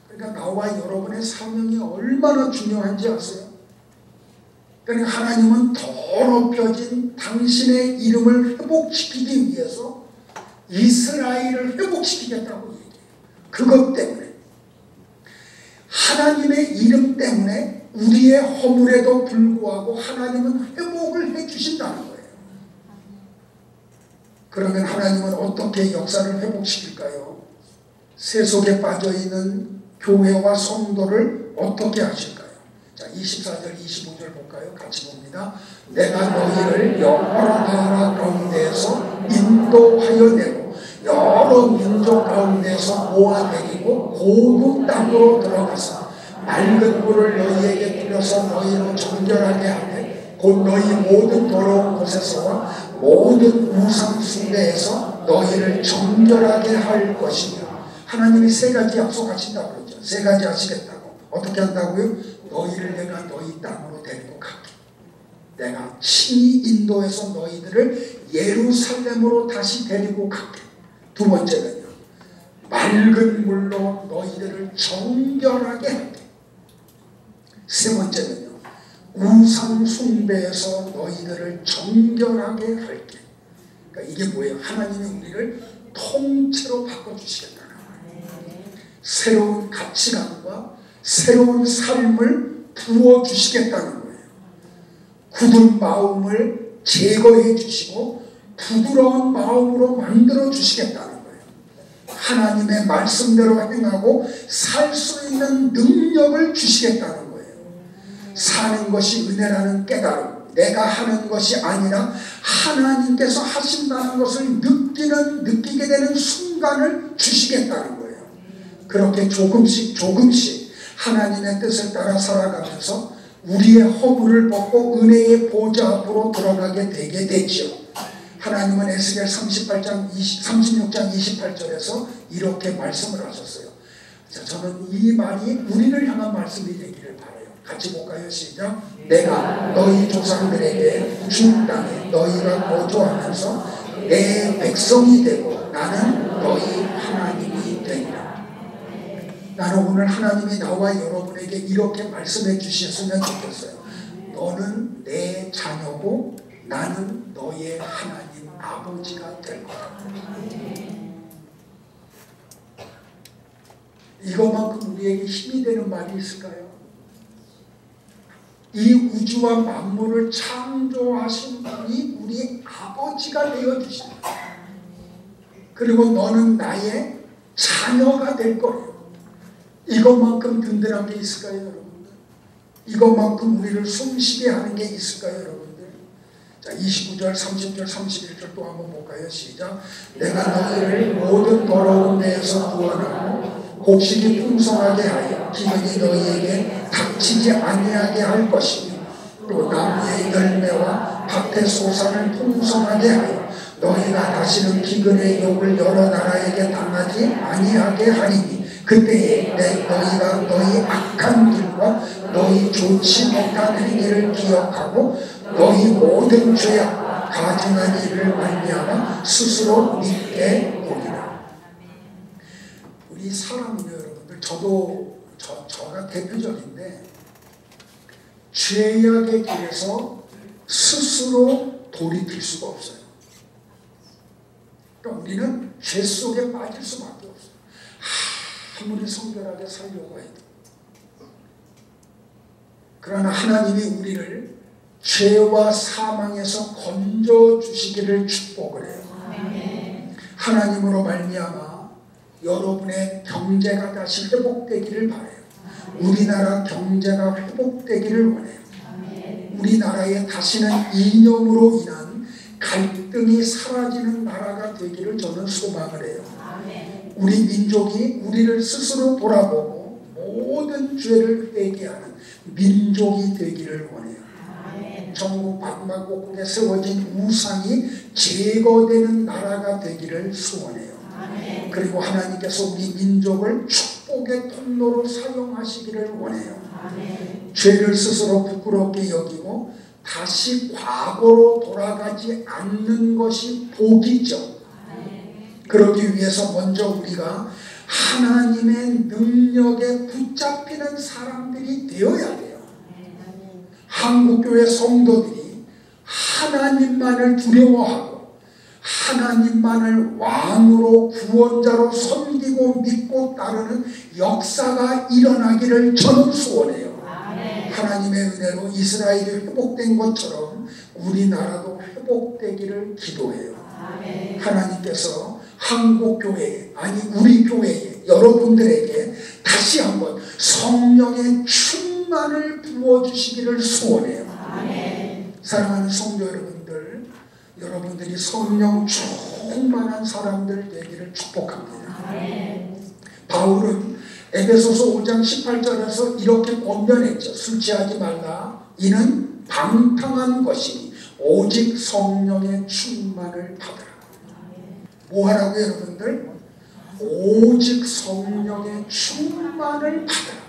그러니까 나와 여러분의 사명이 얼마나 중요한지 아세요? 그러니까 하나님은 더럽혀진 당신의 이름을 회복시키기 위해서 이스라엘을 회복시키겠다고 얘기해요. 그것 때문에, 하나님의 이름 때문에 우리의 허물에도 불구하고 하나님은 회복을 해주신다는 거예요. 그러면 하나님은 어떻게 역사를 회복시킬까요? 세속에 빠져있는 교회와 성도를 어떻게 하실까요? 자, 24절 25절 볼까요? 같이 봅니다. 내가 너희를 여러 나라 가운데에서 인도하여 내고 여러 민족 가운데서 모아내리고 고국 땅으로 들어가서 맑은 물을 너희에게 뿌려서 너희로 정결하게 하되 곧 너희 모든 더러운 곳에서와 모든 우상 숭배에서 너희를 정결하게 할 것이며, 하나님이 세 가지 약속하신다고 그러죠. 세 가지 하시겠다고. 어떻게 한다고요? 너희를 내가 너희 땅으로 데리고 갈게. 내가 친히 인도해서 너희들을 예루살렘으로 다시 데리고 갈게. 두 번째는요, 맑은 물로 너희들을 정결하게 할게. 세 번째는요, 우상 숭배에서 너희들을 정결하게 할게. 그러니까 이게 뭐예요? 하나님이 우리를 통째로 바꿔주시겠다는 거예요. 새로운 가치관과 새로운 삶을 부어주시겠다는 거예요. 굳은 마음을 제거해 주시고 부드러운 마음으로 만들어 주시겠다는 거예요. 하나님의 말씀대로 행하고 살 수 있는 능력을 주시겠다는 거예요. 사는 것이 은혜라는 깨달음, 내가 하는 것이 아니라 하나님께서 하신다는 것을 느끼게 되는 순간을 주시겠다는 거예요. 그렇게 조금씩 하나님의 뜻을 따라 살아가면서 우리의 허물을 벗고 은혜의 보좌 앞으로 들어가게 되게 되죠. 하나님은 에스겔 36장 28절에서 이렇게 말씀을 하셨어요. 자, 저는 이 말이 우리를 향한 말씀이 되기를 바라요. 같이 볼까요? 시작. 내가 너희 조상들에게 준 땅에 너희가 거주하면서 내 백성이 되고 나는 너희 하나님이 되리라. 나는 오늘 하나님이 나와 여러분에게 이렇게 말씀해 주셨으면 좋겠어요. 너는 내 자녀고 나는 너의 하나님 아버지가 될 거야. 이것만큼 우리에게 힘이 되는 말이 있을까요? 이 우주와 만물을 창조하신 분이 우리 아버지가 되어주신다. 그리고 너는 나의 자녀가 될 거예요. 이것만큼 든든한 게 있을까요, 여러분들? 이것만큼 우리를 숨쉬게 하는 게 있을까요, 여러분들? 자, 29절, 30절, 31절 또 한번 볼까요? 시작. 내가 너희를 모든 더러운 데에서 구원하고 곡식이 풍성하게 하여 기근이 너희에게 닥치지 아니하게 할 것이며 또 나무의 열매와 밭의 소산을 풍성하게 하여 너희가 다시는 기근의 욕을 여러 나라에게 당하지 아니하게 하리니 그때에 너희가 너희 악한 길과 너희 좋지 못한 행위를 기억하고 너희 모든 죄악과 가증한 일을 말미암아 스스로 믿게 보리라. 우리 사람은요, 여러분들, 저가 대표적인데 죄악의 길에서 스스로 돌이킬 수가 없어요. 그러니까 우리는 죄 속에 빠질 수밖에 없어요. 아무리 성결하게 살려고 해도. 그러나 하나님이 우리를 죄와 사망에서 건져주시기를 축복을 해요. 하나님으로 말미암아 여러분의 경제가 다시 회복되기를 바라요. 우리나라 경제가 회복되기를 원해요. 우리나라에 다시는 이념으로 인한 갈등이 사라지는 나라가 되기를 저는 소망을 해요. 우리 민족이 우리를 스스로 돌아보고 모든 죄를 회개하는 민족이 되기를 원해요. 전국 방방곡곡에 세워진 우상이 제거되는 나라가 되기를 소원해요. 그리고 하나님께서 우리 민족을 축복의 통로로 사용하시기를 원해요. 죄를 스스로 부끄럽게 여기고 다시 과거로 돌아가지 않는 것이 복이죠. 그러기 위해서 먼저 우리가 하나님의 능력에 붙잡히는 사람들이 되어야 돼요. 한국교회 성도들이 하나님만을 두려워하고 하나님만을 왕으로 구원자로 섬기고 믿고 따르는 역사가 일어나기를 저는 소원해요. 하나님의 은혜로 이스라엘이 회복된 것처럼 우리나라도 회복되기를 기도해요. 하나님께서 한국교회에, 아니 우리 교회에, 여러분들에게 다시 한번 성령의 충만을 부어주시기를 소원해요. 사랑하는 성도 여러분들, 여러분들이 성령 충만한 사람들 되기를 축복합니다. 바울은 에베소서 5장 18절에서 이렇게 권면했죠. 술 취하지 말라. 이는 방탕한 것이니 오직 성령의 충만을 받으라. 뭐 하라고 여러분들? 오직 성령의 충만을 받으라.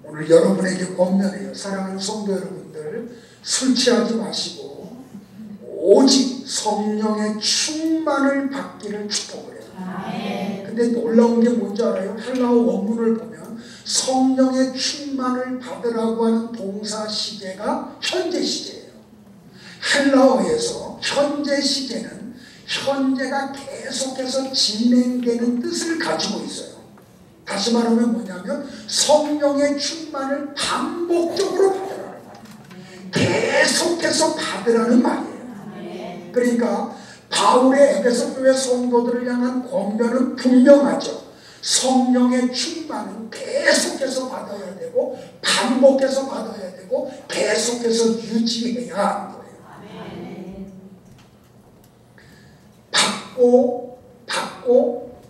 오늘 여러분에게 권면해요. 사랑하는 성도 여러분들, 술 취하지 마시고 오직 성령의 충만을 받기를 축복을 해요. 근데 놀라운 게 뭔지 알아요? 헬라어 원문을 보면 성령의 충만을 받으라고 하는 동사 시제가 현재 시제예요. 헬라어에서 현재 시제는 현재가 계속해서 진행되는 뜻을 가지고 있어요. 다시 말하면 뭐냐면 성령의 충만을 반복적으로 받으라는 말이에요. 계속해서 받으라는 말이에요. 그러니까 바울의 에베소 교회 성도들을 향한 권면은 분명하죠. 성령의 충만은 계속해서 받아야 되고 반복해서 받아야 되고 계속해서 유지해야 하는 거예요. 받고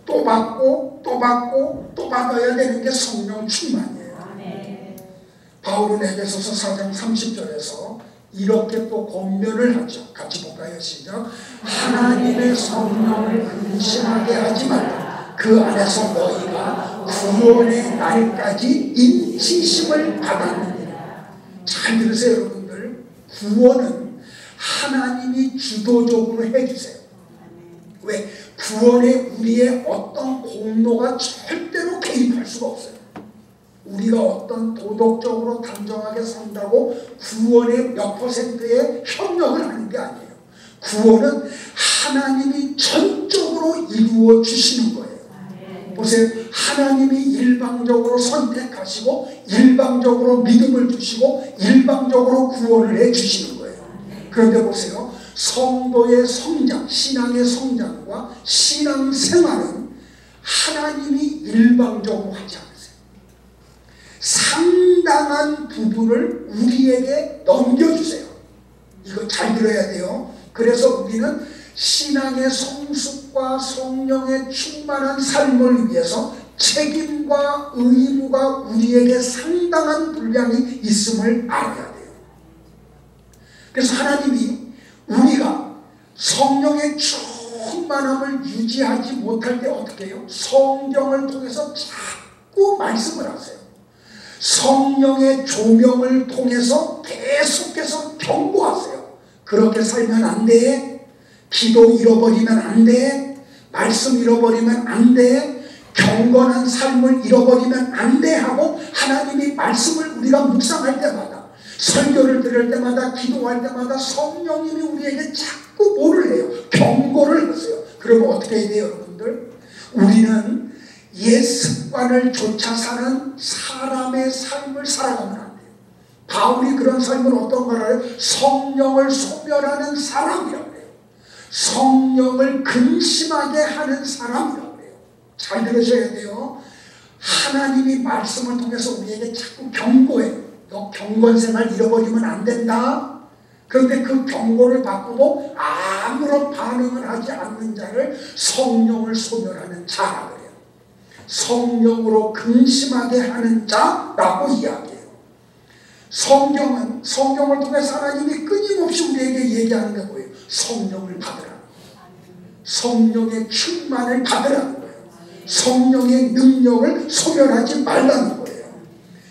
또 받고 또 받고 또 받아야 되는 게 성령 충만이에요. 바울은 에베소서 4장 30절에서 이렇게 또 권면을 하죠. 같이 볼까요? 시작. 하나님의 성령을 근심하게 하지 말라. 그 안에서 너희가 구원의 날까지 인치심을 받았느니라. 잘 들으세요 여러분들. 구원은 하나님이 주도적으로 해주세요. 왜? 구원에 우리의 어떤 공로가 절대로 개입할 수가 없어요. 우리가 어떤 도덕적으로 단정하게 산다고 구원의 몇 %의 협력을 하는 게 아니에요. 구원은 하나님이 전적으로 이루어 주시는 거예요. 보세요. 하나님이 일방적으로 선택하시고 일방적으로 믿음을 주시고 일방적으로 구원을 해 주시는 거예요. 그런데 보세요. 성도의 성장, 신앙의 성장과 신앙생활은 하나님이 일방적으로 하지 않으세요. 상당한 부분을 우리에게 넘겨주세요. 이거 잘 들어야 돼요. 그래서 우리는 신앙의 성숙과 성령의 충만한 삶을 위해서 책임과 의무가 우리에게 상당한 분량이 있음을 알아야 돼요. 그래서 하나님이 우리가 성령의 충만함을 유지하지 못할 때 어떻게 해요? 성경을 통해서 자꾸 말씀을 하세요. 성령의 조명을 통해서 계속해서 경고하세요. 그렇게 살면 안 돼. 기도 잃어버리면 안 돼. 말씀 잃어버리면 안 돼. 경건한 삶을 잃어버리면 안 돼 하고 하나님이 말씀을 우리가 묵상할 때마다, 설교를 들을 때마다, 기도할 때마다 성령님이 우리에게 자꾸 뭐를 해요? 경고를 하세요. 그러면 어떻게 해야 돼요, 여러분들? 우리는 옛 습관을 쫓아 사는 사람의 삶을 살아가면 안 돼요. 바울이 그런 삶을 어떤 걸 알아요? 성령을 소멸하는 사람이라고 해요. 성령을 근심하게 하는 사람이라고 해요. 잘 들으셔야 돼요. 하나님이 말씀을 통해서 우리에게 자꾸 경고해요. 너 경건생활 잃어버리면 안 된다. 그런데 그 경고를 받고도 아무런 반응을 하지 않는 자를 성령을 소멸하는 자라고 해요. 성령으로 근심하게 하는 자라고 이야기해요. 성경을 통해서 하나님이 끊임없이 우리에게 얘기하는 게 뭐예요? 성령을 받으라. 성령의 충만을 받으라는 거예요. 성령의 능력을 소멸하지 말라는 거예요.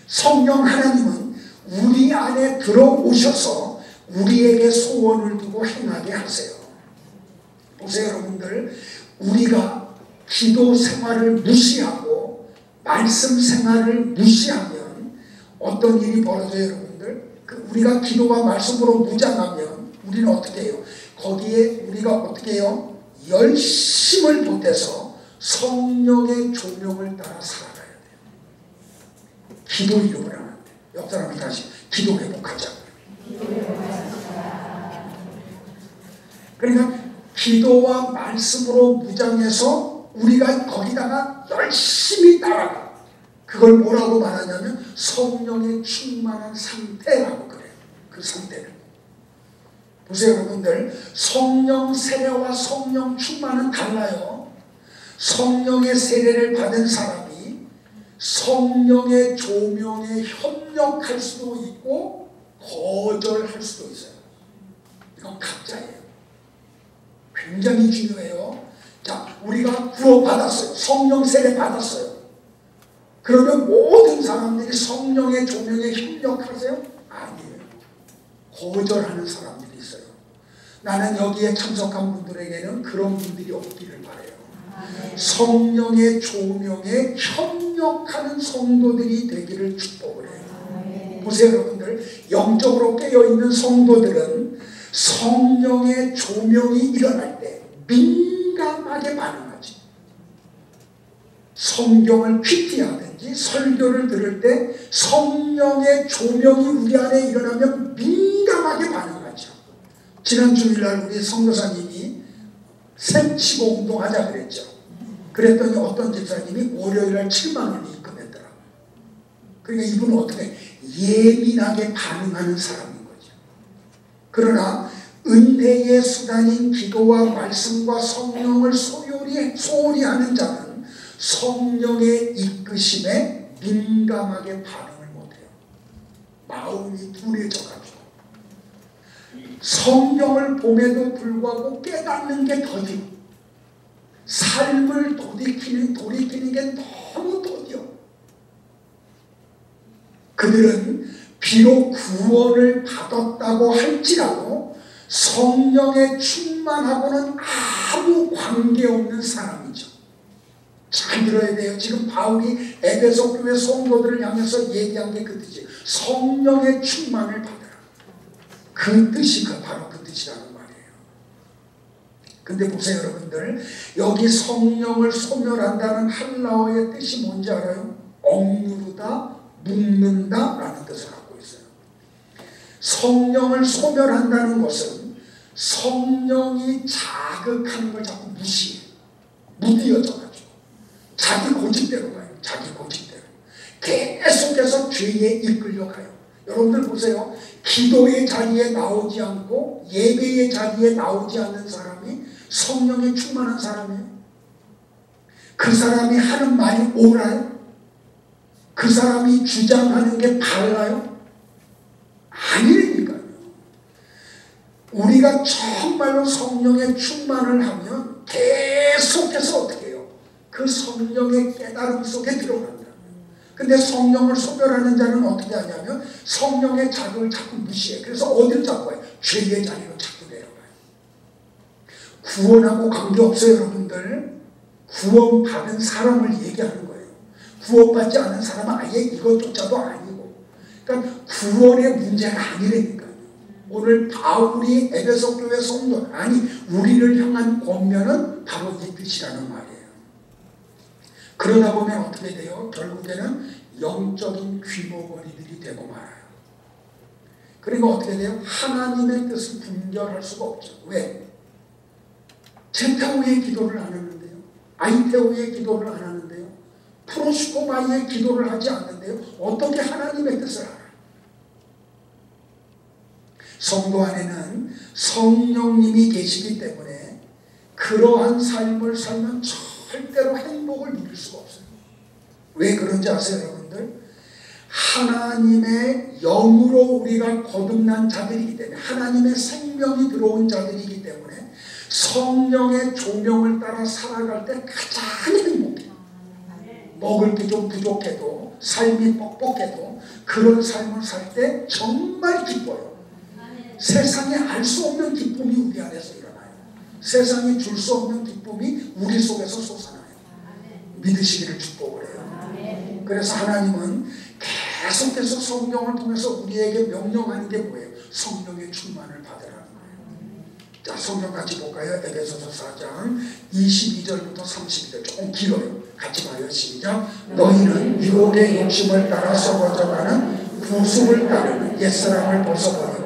성령 하나님은 우리 안에 들어오셔서 우리에게 소원을 두고 행하게 하세요. 보세요, 여러분들. 우리가 기도 생활을 무시하고 말씀 생활을 무시하면 어떤 일이 벌어져요, 여러분들? 우리가 기도와 말씀으로 무장하면 우리는 어떻게 해요? 거기에 우리가 어떻게 해요? 열심을 보태서 성령의 조명을 따라 살아가야 돼요. 기도 이름을 하면 돼요. 옆 사람이 다시 기도 회복하자. 그러니까 기도와 말씀으로 무장해서 우리가 거기다가 열심히 따라가. 그걸 뭐라고 말하냐면 성령의 충만한 상태라고 그래요. 그 상태를. 보세요, 여러분들. 성령 세례와 성령 충만은 달라요. 성령의 세례를 받은 사람이 성령의 조명에 협력할 수도 있고 거절할 수도 있어요. 이건 각자예요. 굉장히 중요해요. 자, 우리가 구원받았어요. 성령 세례 받았어요. 그러면 모든 사람들이 성령의 조명에 협력하세요? 아니에요. 거절하는 사람들이 있어요. 나는 여기에 참석한 분들에게는 그런 분들이 없기를 바라요. 성령의 조명에 협력하는 성도들이 되기를 축복을 해요. 보세요, 여러분들. 영적으로 깨어있는 성도들은 성령의 조명이 일어날 때 민감하게 반응하지. 성경을 퀴티하든지 설교를 들을 때 성령의 조명이 우리 안에 일어나면 민감하게 반응하죠. 지난 주일날 우리 성도사님이 샘치고 운동하자 그랬죠. 그랬더니 어떤 집사님이 월요일날 7만 원을 입금했더라고요. 그러니까 이분은 어떻게 예민하게 반응하는 사람인 거죠. 그러나 은혜의 수단인 기도와 말씀과 성령을 소홀히 하는 자는 성령의 이끄심에 민감하게 반응을 못해요. 마음이 둔해져가지고 성경을 봄에도 불구하고 깨닫는 게 더디요. 삶을 돌이키는 게 너무 더디요. 그들은 비록 구원을 받았다고 할지라도 성령에 충만하고는 아무 관계없는 사람이죠. 잘 들어야 돼요. 지금 바울이 에베소 교회 성도들을 향해서 얘기한 게 그 뜻이에요. 성령의 충만을 받으라. 그 뜻이 바로 그 뜻이라는 말이에요. 근데 보세요, 여러분들. 여기 성령을 소멸한다는 헬라어의 뜻이 뭔지 알아요? 억누르다, 묶는다 라는 뜻을 갖고 있어요. 성령을 소멸한다는 것은 성령이 자극하는 걸 자꾸 무시해. 무디어져가지고 자기 고집대로 가요. 자기 고집대로. 계속해서 죄에 이끌려 가요. 여러분들 보세요. 기도의 자리에 나오지 않고 예배의 자리에 나오지 않는 사람이 성령에 충만한 사람이에요. 그 사람이 하는 말이 옳아요? 그 사람이 주장하는 게 바라요? 아니라니까요. 우리가 정말로 성령에 충만을 하면 계속해서 어떻게 해요? 그 성령의 깨달음 속에 들어간다. 근데 성령을 소멸하는 자는 어떻게 하냐면 성령의 자극을 자꾸 무시해. 그래서 어디를 자꾸 해요? 죄의 자리로 자꾸 내려가요. 구원하고 관계없어요, 여러분들. 구원받은 사람을 얘기하는 거예요. 구원받지 않은 사람은 아예 이것조차도 아니고. 그러니까 구원의 문제가 아니라니까요. 오늘 바울이 에베소 교회 성도, 아니 우리를 향한 권면은 바로 이 뜻이라는 말이에요. 그러다 보면 어떻게 돼요? 결국에는 영적인 귀머거리들이 되고 말아요. 그리고 어떻게 돼요? 하나님의 뜻을 분별할 수가 없죠. 왜? 제타우의 기도를 안 하는데요. 아이테우의 기도를 안 하는데요. 프로스코바이의 기도를 하지 않는데요. 어떻게 하나님의 뜻을 알아요? 성도 안에는 성령님이 계시기 때문에 그러한 삶을 살면 절대로 행복을 누릴 수가 없어요. 왜 그런지 아세요, 여러분들? 하나님의 영으로 우리가 거듭난 자들이기 때문에, 하나님의 생명이 들어온 자들이기 때문에 성령의 조명을 따라 살아갈 때 가장 행복해요. 먹을 게 좀 부족해도, 삶이 뻑뻑해도 그런 삶을 살 때 정말 기뻐요. 세상에 알 수 없는 기쁨이 우리 안에서 일어나요. 세상에 줄 수 없는 기쁨이 우리 속에서 솟아나요. 믿으시기를 축복을 해요. 그래서 하나님은 계속해서 성령을 통해서 우리에게 명령하는 게 뭐예요? 성령의 충만을 받으라는 거예요. 자, 성경 같이 볼까요? 에베소서 4장 22절부터 32절 조금 길어요. 같이 봐요. 시작. 너희는 유혹의 욕심을 따라 썩어져가는 구속을 따르는 옛사람을 벗어버리고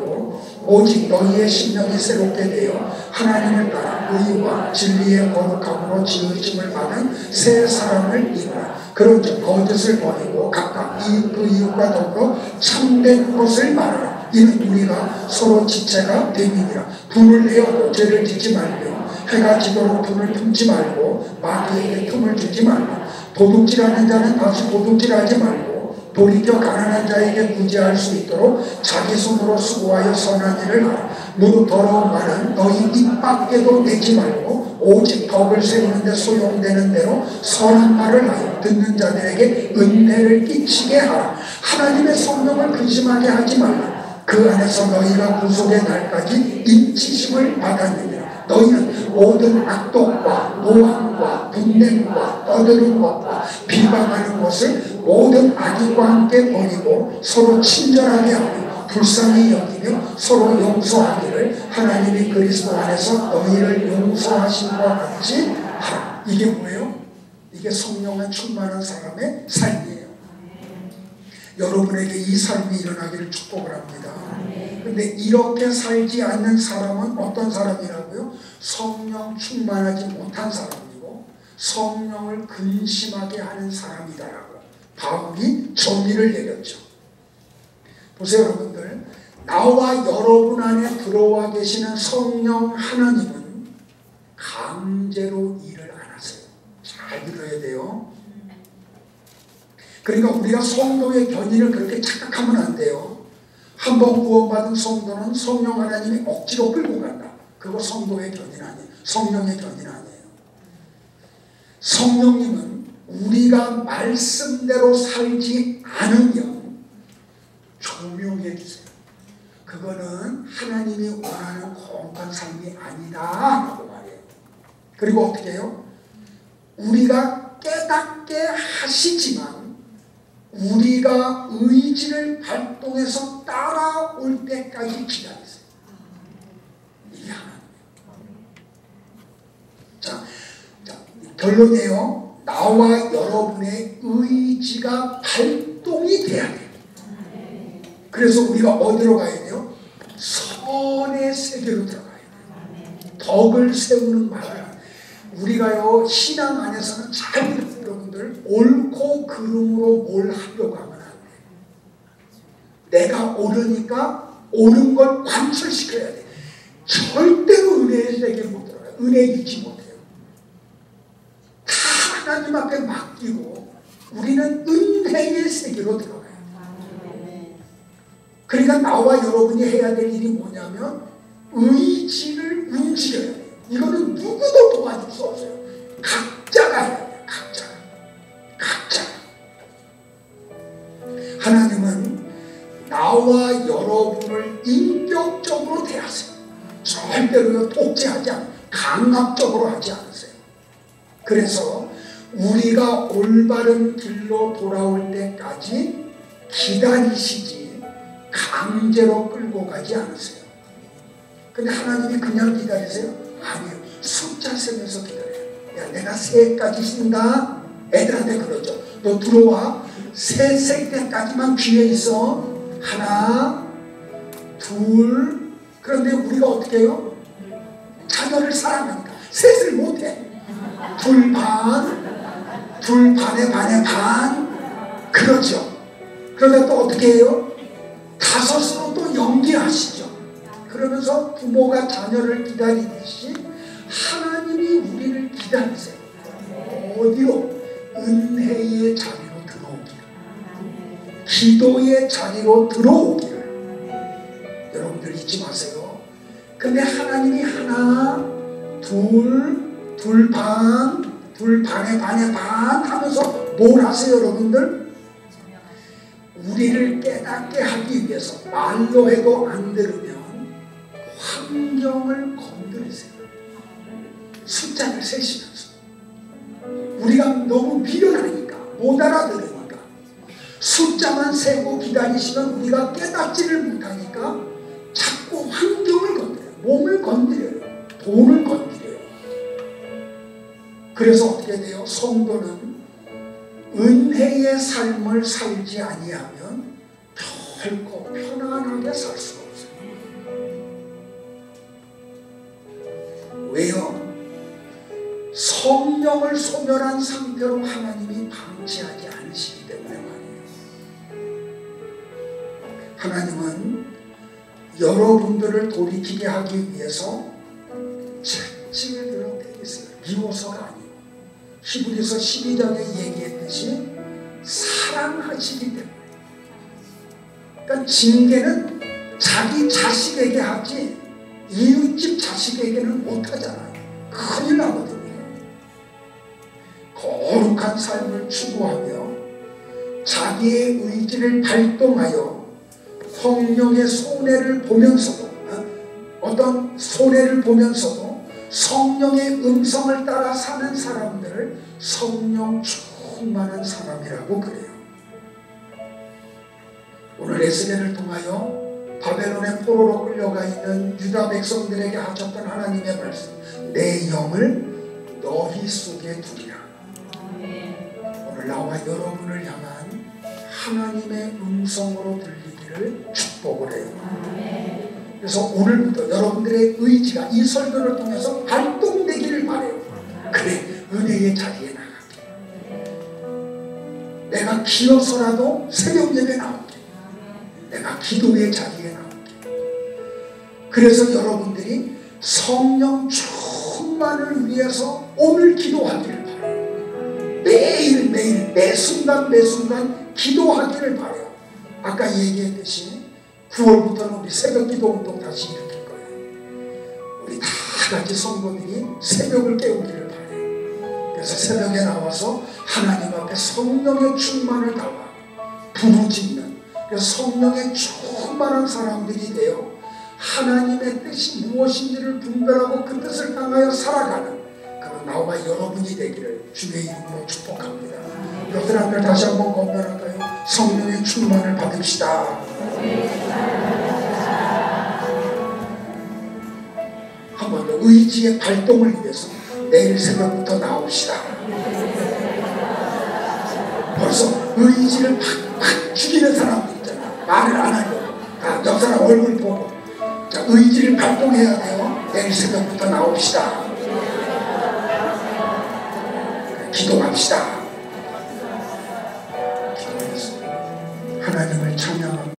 오직 너희의 심령이 새롭게 되어 하나님을 따라 의와 진리의 거룩함으로 지으심을 받은 새 사람을 이루라. 그런즉 거짓을 버리고 각각 그 이웃과 더불어 참된 것을 말하라. 이는 우리가 서로 지체가 됨이니라. 분을 내어도 죄를 짓지 말며 해가 지도록 분을 품지 말고 마귀에게 틈을 주지 말라. 도둑질하는 자는 다시 도둑질하지 말고 돌이켜 가난한 자에게 구제할 수 있도록 자기 손으로 수고하여 선한 일을 하라. 무릇 더러운 말은 너희 입 밖에도 내지 말고 오직 덕을 세우는 데 소용되는 대로 선한 말을 하여 듣는 자들에게 은혜를 끼치게 하라. 하나님의 성령을 근심하게 하지 말라. 그 안에서 너희가 구속의 날까지 인치심을 받았느니라. 너희는 모든 악독과 모함과 분냄과 떠드는 것과 비방하는 것을 모든 악의와 함께 버리고 서로 친절하게 하며 불쌍히 여기며 서로 용서하기를 하나님이 그리스도 안에서 너희를 용서하신 것 같이 하라. 이게 뭐예요? 이게 성령에 충만한 사람의 삶이에요. 여러분에게 이 삶이 일어나기를 축복을 합니다. 그런데 이렇게 살지 않는 사람은 어떤 사람이라고요? 성령 충만하지 못한 사람이고 성령을 근심하게 하는 사람이다라고 바울이 정의를 내렸죠. 보세요, 여러분들. 나와 여러분 안에 들어와 계시는 성령 하나님은 강제로 일을 안 하세요. 잘 들어야 돼요. 그러니까 우리가 성도의 견인을 그렇게 착각하면 안 돼요. 한번 구원받은 성도는 성령 하나님이 억지로 끌고 간다. 그거 성도의 견인 아니에요. 성령의 견인 아니에요. 성령님은 우리가 말씀대로 살지 않으면 조명해 주세요. 그거는 하나님이 원하는 거룩한 삶이 아니다 라고 말해요. 그리고 어떻게 해요? 우리가 깨닫게 하시지만 우리가 의지를 발동해서 따라올 때까지 기다리세요. 이게 하나님이에요. 자, 결론이에요. 나와 여러분의 의지가 발동이 돼야 돼요. 그래서 우리가 어디로 가야 돼요? 선의 세계로 들어가야 돼요. 덕을 세우는 말을 우리가요 신앙 안에서는 잘 들으세요. 여러분들 옳고 그름으로 뭘 하려고 하면 안 돼요. 내가 옳으니까 옳은 걸 관철시켜야 돼. 절대로 은혜의 세계에 못 들어가요. 은혜 잊지 못해요. 다 하나님 앞에 맡기고 우리는 은혜의 세계로 들어가요. 그러니까 나와 여러분이 해야 될 일이 뭐냐면 의지를 움직여야 돼요. 이거는 누구도 도와줄 수 없어요. 각자가 해야 돼요. 각자. 하나님은 나와 여러분을 인격적으로 대하세요. 절대로 독재하지 않아요. 강압적으로 하지 않으세요. 그래서 우리가 올바른 길로 돌아올 때까지 기다리시지 강제로 끌고 가지 않으세요. 근데 하나님이 그냥 기다리세요? 아니요. 숫자 세면서 기다려요. 야, 내가 세까지 쉰다. 애들한테 그러죠. 너 들어와. 세 셀 때까지만 귀에 있어. 하나, 둘. 그런데 우리가 어떻게 해요? 자녀를 사랑하니까 셋을 못해. 둘 반에 반. 그렇죠. 그러다 또 어떻게 해요? 다섯으로 또 연기하시죠. 그러면서 부모가 자녀를 기다리듯이 하나님이 우리를 기다리세요. 어디로? 은혜의 자리로 들어오기를, 기도의 자리로 들어오기를. 여러분들 잊지 마세요. 근데 하나님이 하나, 둘 반에 반 하면서 뭘 하세요, 여러분들? 우리를 깨닫게 하기 위해서 말로 해도 안 들으면 환경을 건드리세요. 숫자를 세시면서. 우리가 너무 미련하니까, 못 알아들으니까, 숫자만 세고 기다리시면 우리가 깨닫지를 못하니까 자꾸 환경을 건드려요. 몸을 건드려요. 돈을 건드려요. 그래서 어떻게 돼요? 성도는 은혜의 삶을 살지 아니하면 결코 편안하게 살 수가 없어요. 왜요? 성령을 소멸한 상태로 하나님이 방치하지 않으시기 때문에 말이에요. 하나님은 여러분들을 돌이키게 하기 위해서 채찍을 들어 때리세요. 미워서가 아니고 히브리서 12장에 얘기했듯이 사랑하시기 때문에. 그러니까 징계는 자기 자식에게 하지 이웃집 자식에게는 못하잖아요. 큰일 나거든요. 거룩한 삶을 추구하며 자기의 의지를 발동하여 성령의 손해를 보면서도, 어떤 손해를 보면서도 성령의 음성을 따라 사는 사람들을 성령 충만한 사람이라고 그래요. 오늘 에스겔을 통하여 바벨론의 포로로 끌려가 있는 유다 백성들에게 하셨던 하나님의 말씀, 내 영을 너희 속에 두리라. 오늘 나와 여러분을 향한 하나님의 음성으로 들리기를 축복을 해요. 그래서 오늘부터 여러분들의 의지가 이 설교를 통해서 발동되기를 바라요. 그래, 은혜의 자리에 나갈게. 내가 기어서라도 새벽 예배 나올게. 내가 기도의 자리에 나올게. 그래서 여러분들이 성령 충만을 위해서 오늘 기도하기를 바라요. 매일매일 매 순간 기도하기를 바라요. 아까 얘기했듯이 9월부터는 우리 새벽 기도 운동 다시 일으킬 거예요. 우리 다 같이 성도들이 새벽을 깨우기를 바라요. 그래서 새벽에 나와서 하나님 앞에 성령의 충만을 달라 부르짖는, 성령의 충만한 사람들이 되어 하나님의 뜻이 무엇인지를 분별하고 그 뜻을 향하여 살아가는 그런 나와 여러분이 되기를 주의 이름으로 축복합니다. 여러분 앞에 다시 한번 건면할까요? 성령의 충만을 받읍시다. 한 번 더 의지의 발동을 위해서 내일 새벽부터 나옵시다. 벌써 의지를 팍팍 죽이는 사람들 있잖아. 말을 안 하려고. 옆 사람 얼굴 보고. 자, 의지를 발동해야 돼요. 내일 새벽부터 나옵시다. 기도합시다.